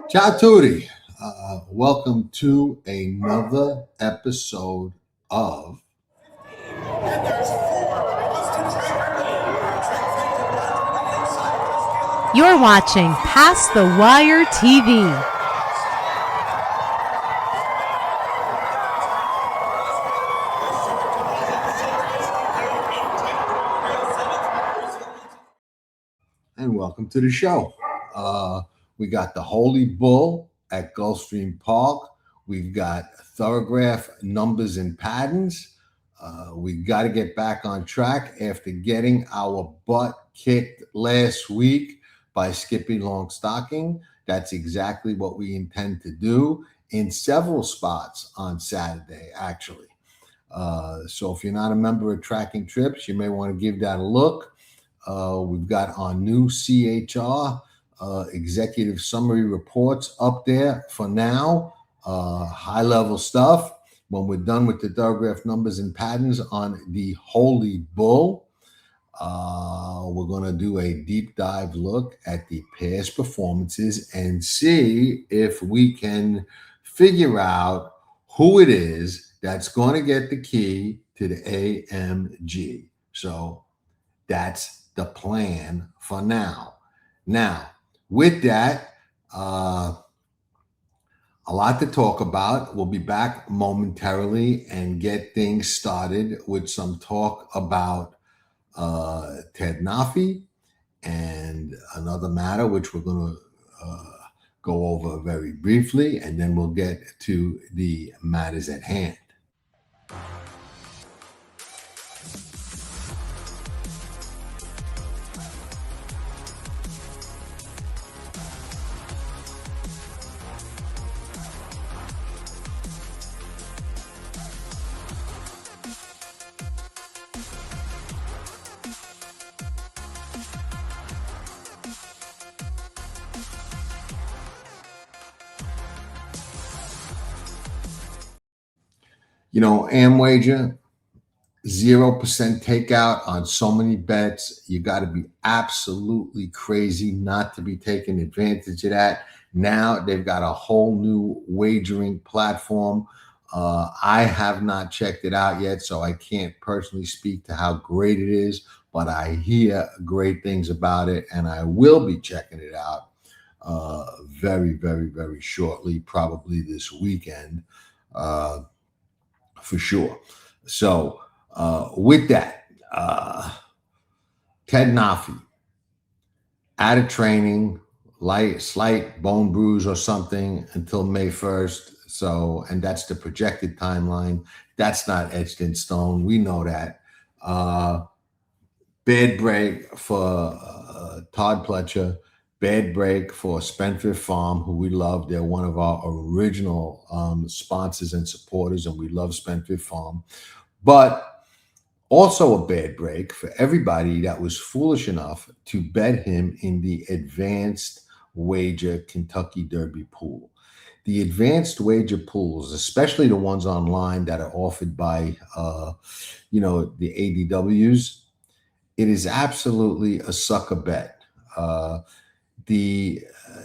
Ciao tutti. Welcome to another episode of You're watching Past the Wire TV. and welcome to the show. We got the Holy Bull at Gulfstream Park. We've got Thorograph numbers and patterns. We got to get back on track after getting our butt kicked last week by Skippy Longstocking. That's exactly what we intend to do in several spots on Saturday, actually. So if you're not a member of Tracking Trips, you may want to give that a look. We've got our new CHR executive summary reports up there for now. High level stuff. When we're done with the Thorograph numbers and patterns on the Holy Bull, we're going to do a deep dive look at the past performances and see if we can figure out who it is that's going to get the key to the AMG. So that's the plan for now. Now, with that, a lot to talk about. We'll be back momentarily and get things started with some talk about Ted Noffey and another matter, which we're going to go over very briefly, and then we'll get to the matters at hand. You know, Amwager, 0% takeout on so many bets. You got to be absolutely crazy not to be taking advantage of that. Now they've got a whole new wagering platform. I have not checked it out yet, so I can't personally speak to how great it is, but I hear great things about it, and I will be checking it out very, very, very shortly, probably this weekend. For sure. So with that, Ted Noffey out of training, slight bone bruise or something until May 1st. So, and that's the projected timeline. That's not etched in stone. We know that. Bad break for Todd Pletcher. Bad break for Spendthrift Farm, who we love. They're one of our original sponsors and supporters, and we love Spendthrift Farm. But also a bad break for everybody that was foolish enough to bet him in the advanced wager Kentucky Derby pool. The advanced wager pools, especially the ones online that are offered by, the ADWs, it is absolutely a sucker bet. The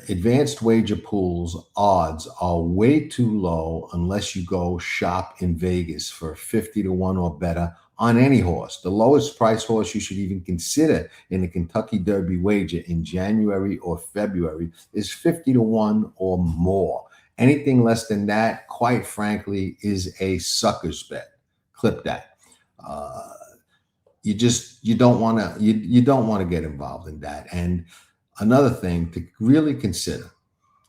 advanced wager pools odds are way too low unless you go shop in Vegas for 50 to 1 or better on any horse. The lowest price horse you should even consider in the Kentucky Derby wager in January or February is 50 to 1 or more. Anything less than that, quite frankly, is a sucker's bet. Clip that. You don't want to get involved in that. And another thing to really consider,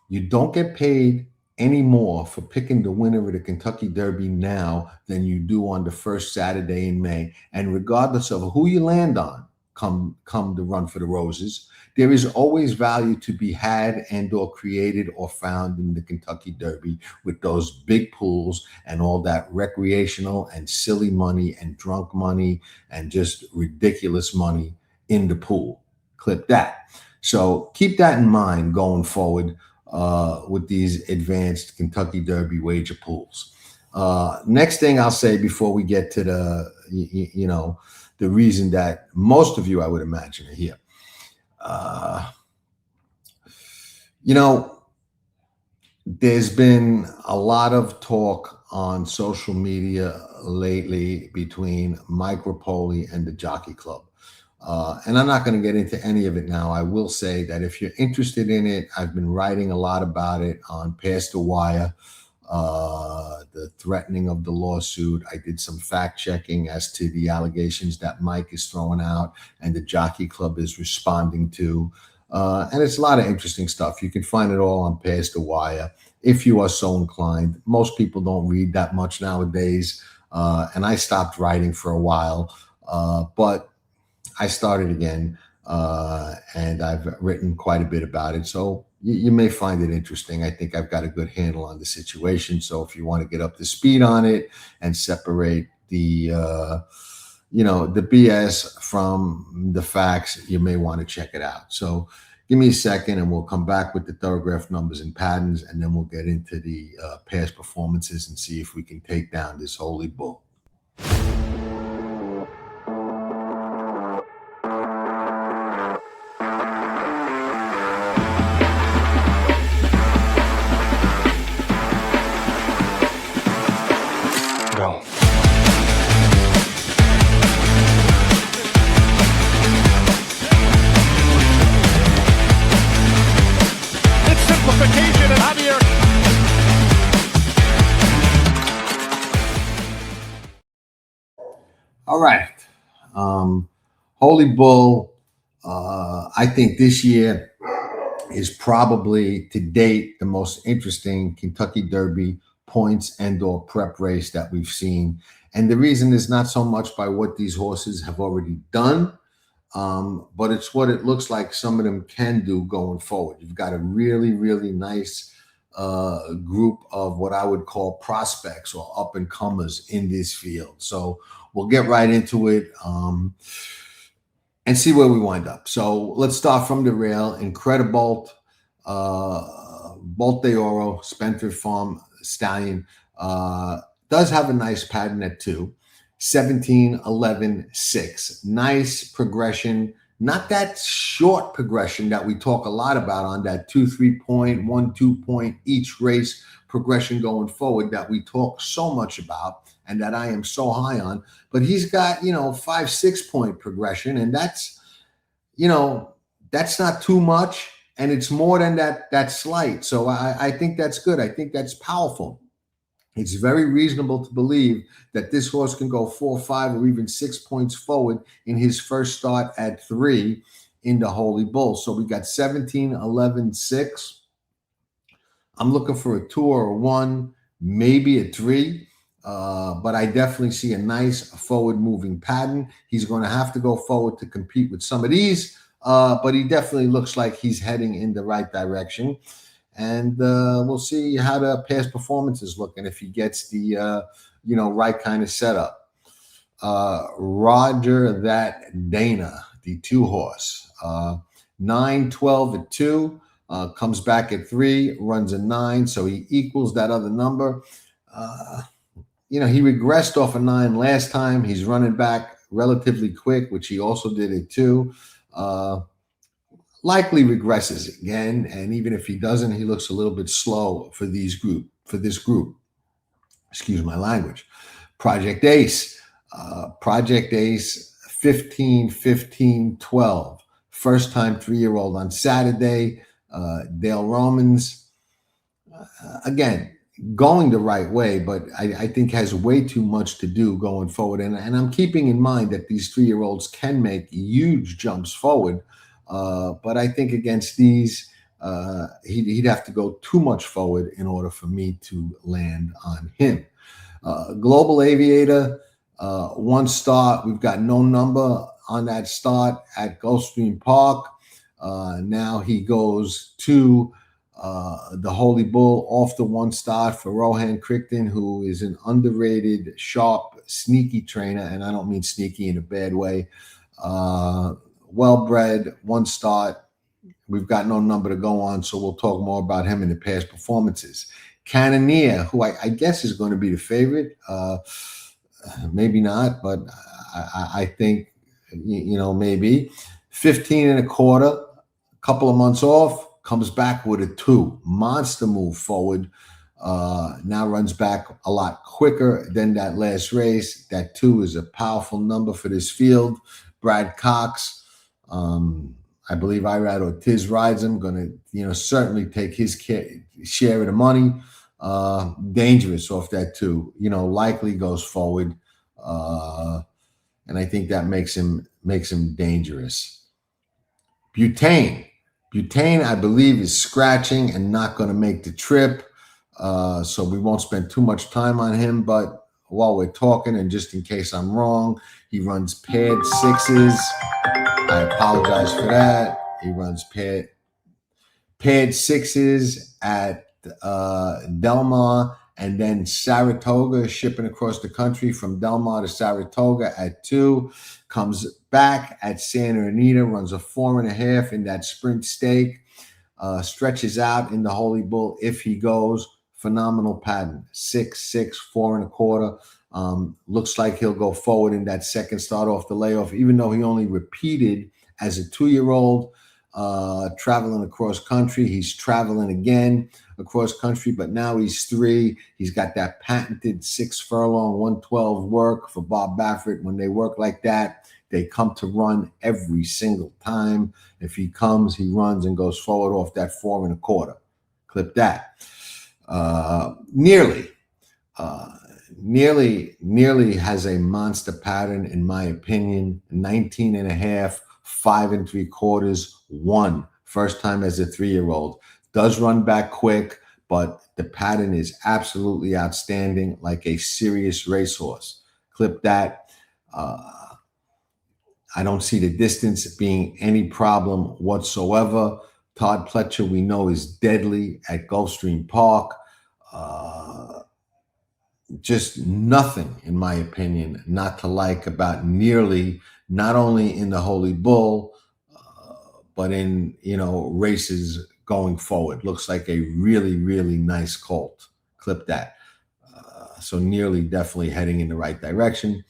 you don't get paid any more for picking the winner of the Kentucky Derby now than you do on the first Saturday in May. And regardless of who you land on come the Run for the Roses, there is always value to be had and or created or found in the Kentucky Derby with those big pools and all that recreational and silly money and drunk money and just ridiculous money in the pool. Clip that. So keep that in mind going forward with these advanced Kentucky Derby wager pools. Next thing I'll say before we get to the reason that most of you, I would imagine, are here. There's been a lot of talk on social media lately between Mike Rapoli and the Jockey Club. And I'm not going to get into any of it now. I will say that if you're interested in it, I've been writing a lot about it on Past the Wire, the threatening of the lawsuit. I did some fact checking as to the allegations that Mike is throwing out and the Jockey Club is responding to. And it's a lot of interesting stuff. You can find it all on Past the Wire if you are so inclined. Most people don't read that much nowadays. And I stopped writing for a while, but I started again, and I've written quite a bit about it. So you may find it interesting. I think I've got a good handle on the situation. So if you want to get up to speed on it and separate the BS from the facts, you may want to check it out. So give me a second and we'll come back with the Thorograph numbers and patterns, and then we'll get into the past performances and see if we can take down this holy bull. Go. It's simplification and Javier. All right. Holy Bull, I think this year is probably to date the most interesting Kentucky Derby points and or prep race that we've seen. And the reason is not so much by what these horses have already done, but it's what it looks like some of them can do going forward. You've got a really, really nice group of what I would call prospects or up and comers in this field. So we'll get right into it and see where we wind up. So let's start from the rail. Incredibolt, Bolt de Oro, Spencer Farm Stallion does have a nice pattern at 2. 17, 11, 6. Nice progression. Not that short progression that we talk a lot about on that 2, 3 point, 1, 2 point each race progression going forward that we talk so much about and that I am so high on. But he's got, 5, 6 point progression, and that's not too much, and it's more than that slight. So I think that's good. I think that's powerful. It's very reasonable to believe that this horse can go 4, 5, or even 6 points forward in his first start at 3 in the Holy Bull. So we got 17, 11, 6. I'm looking for a 2 or a 1, maybe a 3. But I definitely see a nice forward moving pattern. He's going to have to go forward to compete with some of these, but he definitely looks like he's heading in the right direction. And we'll see how the past performance is looking if he gets the right kind of setup. Roger that Dana, the 2 horse, 9, 12 at 2, comes back at 3, runs a 9, so he equals that other number. He regressed off a 9 last time. He's running back relatively quick, which he also did at 2. Likely regresses again, and even if he doesn't, he looks a little bit slow for this group. Excuse my language. Project Ace, 15, 15, 12. First time 3-year-old on Saturday. Dale Romans, again, going the right way, but I think has way too much to do going forward. And I'm keeping in mind that these 3-year-olds can make huge jumps forward. But I think against these, he'd have to go too much forward in order for me to land on him. Global Aviator, 1 start. We've got no number on that start at Gulfstream Park. Now he goes to the Holy Bull off the 1 start for Rohan Crichton, who is an underrated, sharp, sneaky trainer. And I don't mean sneaky in a bad way. Well-bred, 1 start. We've got no number to go on, so we'll talk more about him in the past performances. Cannoneer, who I guess is going to be the favorite. Maybe not, but I think, maybe. 15 and a quarter, couple of months off, comes back with a 2. Monster move forward. Now runs back a lot quicker than that last race. That 2 is a powerful number for this field. Brad Cox, I believe Irad Ortiz rides him. Going to, certainly take his share of the money. Dangerous off that 2. Likely goes forward, and I think that makes him dangerous. Butane, I believe, is scratching and not going to make the trip. So we won't spend too much time on him. But while we're talking, and just in case I'm wrong, he runs paired 6s. I apologize for that. He runs paired 6s at Del Mar, and then Saratoga, shipping across the country from Del Mar to Saratoga at 2. Comes back at Santa Anita, runs a 4.5 in that sprint stake. Stretches out in the Holy Bull if he goes. Phenomenal pattern. 6, 4.25. Looks like he'll go forward in that second start off the layoff, even though he only repeated as a 2-year-old traveling across country. He's traveling again across country, but now he's 3. He's got that patented 6 furlong, 112 work for Bob Baffert. When they work like that, they come to run every single time. If he comes, he runs and goes forward off that 4.25. Clip that. Nearly has a monster pattern, in my opinion. 19.5, 5.75, 1. First time as a 3-year-old. Does run back quick, but the pattern is absolutely outstanding, like a serious racehorse. Clip that. I don't see the distance being any problem whatsoever. Todd Pletcher, we know, is deadly at Gulfstream Park. Just nothing, in my opinion, not to like about Nearly, not only in the Holy Bull, but in, races going forward. Looks like a really, really nice colt. Clip that. So Nearly definitely heading in the right direction.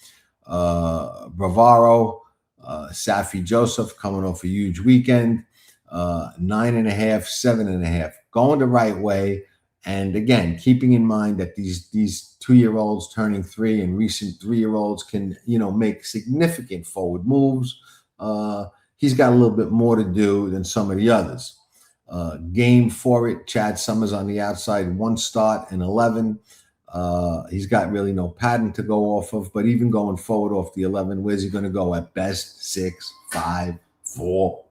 Bravaro, Safi Joseph coming off a huge weekend. 9.5, 7.5, going the right way. And again, keeping in mind that these 2-year-olds turning 3 and recent 3-year-olds can, make significant forward moves. He's got a little bit more to do than some of the others. Game for it. Chad Summers on the outside, 1 start and 11. He's got really no pattern to go off of, but even going forward off the 11, where's he going to go? At best 6, 5, 4.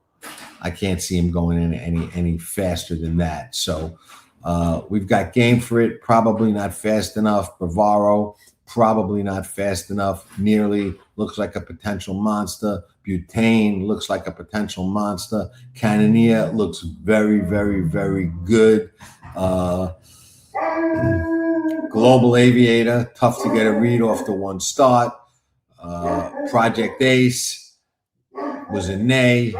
I can't see him going any faster than that. So we've got Game for it, probably not fast enough. Bravaro, probably not fast enough. Nearly looks like a potential monster. Butane looks like a potential monster. Cannoneer looks very, very, very good. Global Aviator, tough to get a read off the 1 start. Project Ace was a nay.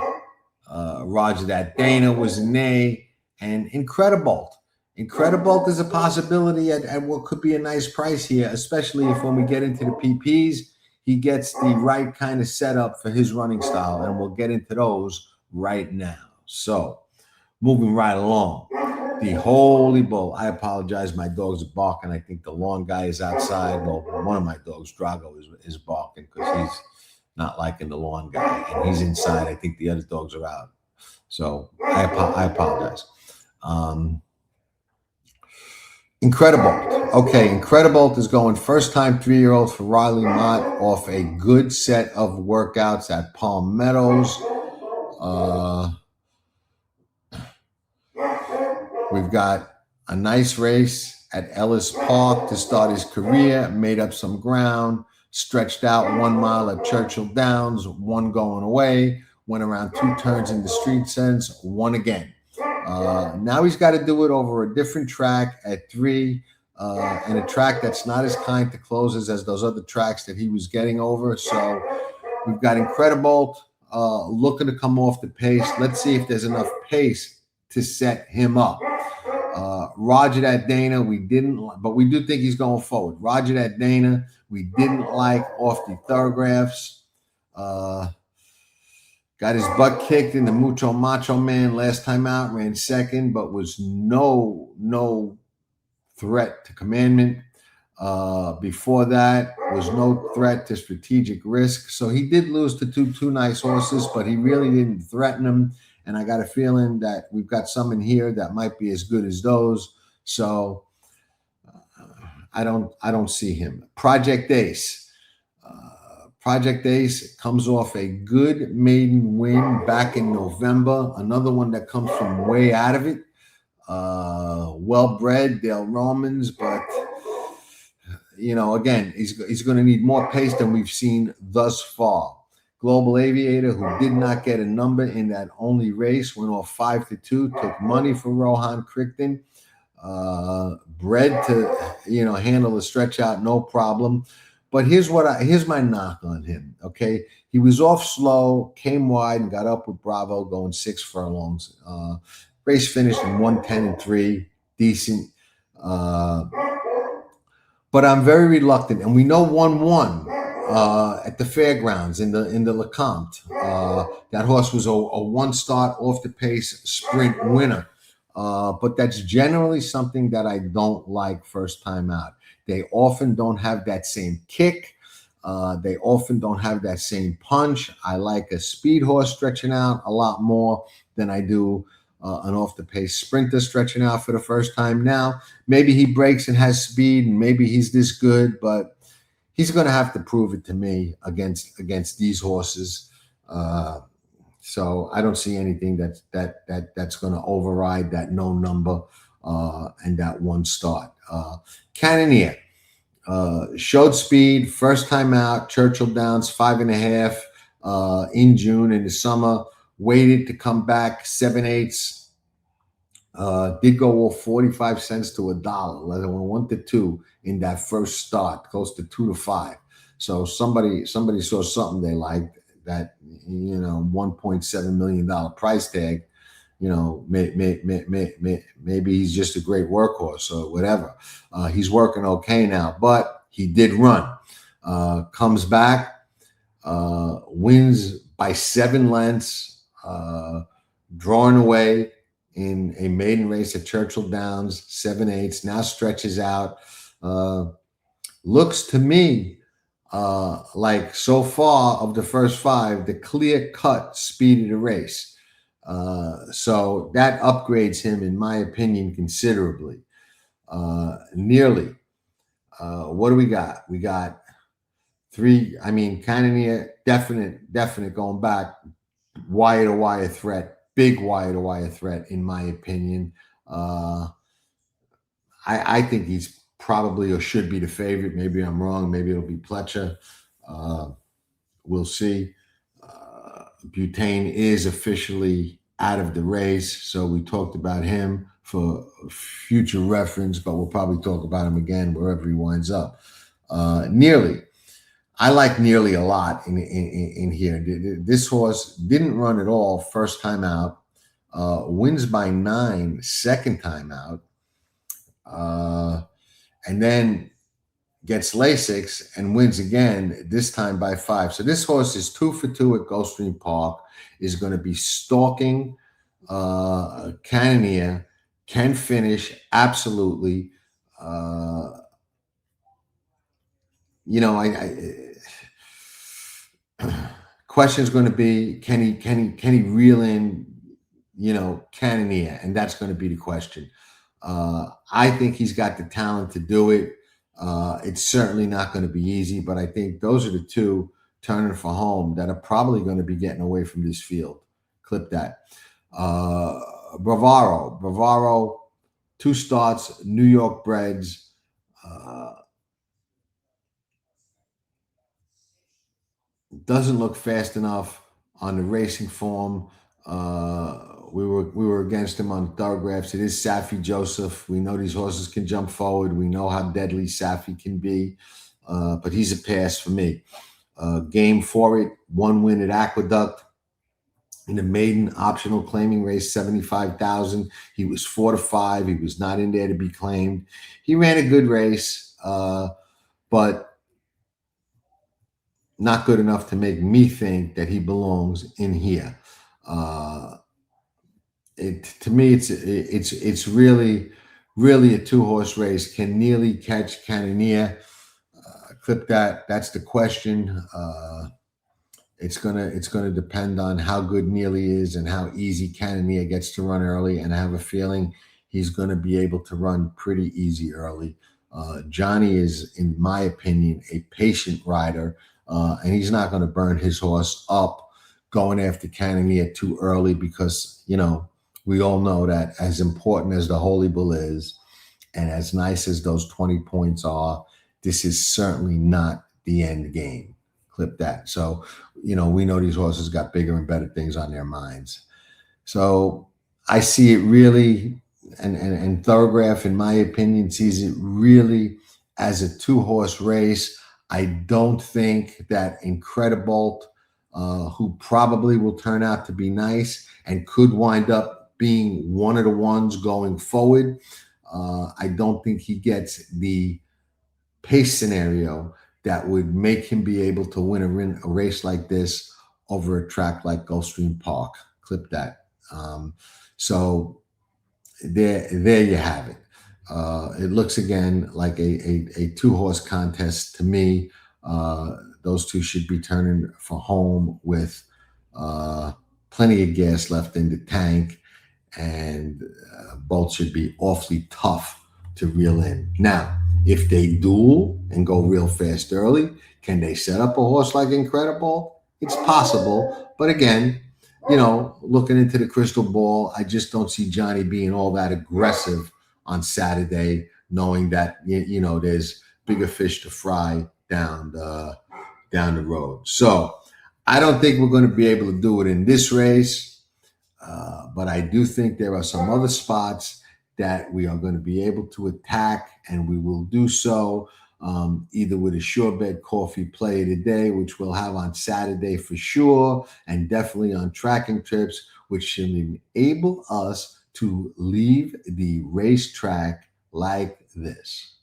Roger That Dana was a nay. And Incredibolt. Incredibolt is a possibility at what could be a nice price here, especially if when we get into the PPs, he gets the right kind of setup for his running style. And we'll get into those right now. So moving right along. The Holy Bull. I apologize. My dogs are barking. I think the lawn guy is outside. Well, one of my dogs, Drago, is barking because he's not liking the lawn guy. And he's inside. I think the other dogs are out. So I apologize. Incredibolt. Okay, Incredibolt is going first-time 3-year-old for Riley Mott off a good set of workouts at Palm Meadows. We've got a nice race at Ellis Park to start his career, made up some ground, stretched out 1 mile at Churchill Downs, 1 going away, went around 2 turns in the street sense, 1 again. Now he's got to do it over a different track at 3, and a track that's not as kind to closes as those other tracks that he was getting over. So we've got Incredibolt looking to come off the pace. Let's see if there's enough pace to set him up. Roger That Dana, we didn't, but we do think he's going forward. Roger That Dana, we didn't like off the Thorographs. Got his butt kicked in the Mucho Macho Man last time out, ran second, but was no threat to commandment. Before that was no threat to strategic risk. So he did lose to two nice horses, but he really didn't threaten them. And I got a feeling that we've got some in here that might be as good as those. So I don't see him. Project Ace. Project Ace comes off a good maiden win back in November. Another one that comes from way out of it. Well-bred, Dale Romans, but again, he's going to need more pace than we've seen thus far. Global Aviator, who did not get a number in that only race, went off 5-2, took money for Rohan Crichton. Bred to handle the stretch out, no problem. But here's my knock on him. Okay, he was off slow, came wide, and got up with Bravo, going 6 furlongs. Race finished in 1:10-3, decent. But I'm very reluctant, and we know 1-1 at the fairgrounds in the Lecomte. That horse was a one-start off the pace sprint winner. But that's generally something that I don't like first time out. They often don't have that same kick. They often don't have that same punch. I like a speed horse stretching out a lot more than I do an off-the-pace sprinter stretching out for the first time. Now, maybe he breaks and has speed, and maybe he's this good, but he's going to have to prove it to me against these horses. So I don't see anything that's going to override that no number and that one start. Cannoneer showed speed first time out. Churchill Downs 5.5 in June in the summer. Waited to come back 7/8. Did go off 45 cents to $1. Went 1-2 in that first start, close to 2-5. So somebody saw something they liked. That $1.7 million price tag. Maybe he's just a great workhorse or whatever. He's working okay now, but he did run. Comes back, wins by 7 lengths, drawing away in a maiden race at Churchill Downs, 7/8. Now stretches out. Looks to me like so far of the first 5, the clear-cut speed of the race. So that upgrades him, in my opinion, considerably. Nearly. What do we got? We got 3. I mean, Cannoneer, definite going back. Wire-to-wire threat. Big wire-to-wire threat, in my opinion. I think he's probably or should be the favorite. Maybe I'm wrong. Maybe it'll be Pletcher. We'll see. Butane is officially out of the race, so we talked about him for future reference, but we'll probably talk about him again wherever he winds up. Nearly. I like Nearly a lot in here. This horse didn't run at all first time out. Wins by 9 second time out. And then gets Lasix and wins again, this time by 5. So this horse is 2 for 2 at Gulfstream Park, is going to be stalking Cannoneer, can finish, absolutely. Question is going to be, can he reel in, Cannoneer? And that's going to be the question. I think he's got the talent to do it. It's certainly not going to be easy, but I think those are the 2 turning for home that are probably going to be getting away from this field. Clip that. Bravaro, 2 starts, New York breds. Doesn't look fast enough on the racing form. We were against him on Thoroughgraphs. It is Safi Joseph. We know these horses can jump forward. We know how deadly Safi can be, but he's a pass for me. Game for it. 1 win at Aqueduct in the maiden optional claiming race, 75,000. He was 4-5. He was not in there to be claimed. He ran a good race, but not good enough to make me think that he belongs in here. To me, it's really a 2-horse race. Can Neely catch Cannonier? Clip that. That's the question. It's gonna depend on how good Neely is and how easy Cannonier gets to run early. And I have a feeling he's going to be able to run pretty easy early. Johnny is, in my opinion, a patient rider, and he's not going to burn his horse up going after Cannonier too early because, we all know that as important as the Holy Bull is and as nice as those 20 points are, this is certainly not the end game. Clip that. So, we know these horses got bigger and better things on their minds. So I see it really, and Thorograph, in my opinion, sees it really as a 2-horse race. I don't think that Incredibolt, who probably will turn out to be nice and could wind up being one of the ones going forward, I don't think he gets the pace scenario that would make him be able to win a race like this over a track like Gulfstream Park. Clip that. So there you have it. It looks again like a 2-horse contest to me. Those two should be turning for home with plenty of gas left in the tank, and both should be awfully tough to reel in. Now, if they duel and go real fast early, can they set up a horse like Incredible? It's possible. But again, looking into the crystal ball, I just don't see Johnny being all that aggressive on Saturday, knowing that, there's bigger fish to fry down the road. So I don't think we're going to be able to do it in this race. But I do think there are some other spots that we are going to be able to attack, and we will do so either with a sure bet coffee play of the day, which we'll have on Saturday for sure, and definitely on tracking trips, which should enable us to leave the racetrack like this.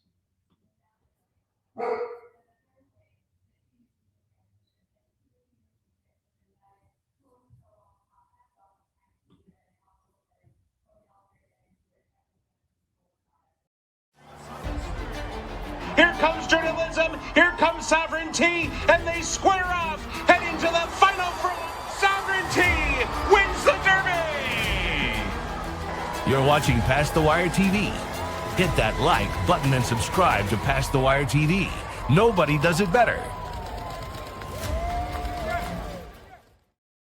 Here comes journalism, here comes sovereignty, and they square off, heading to the final front. Sovereignty wins the Derby! You're watching Past the Wire TV. Hit that like button and subscribe to Past the Wire TV. Nobody does it better.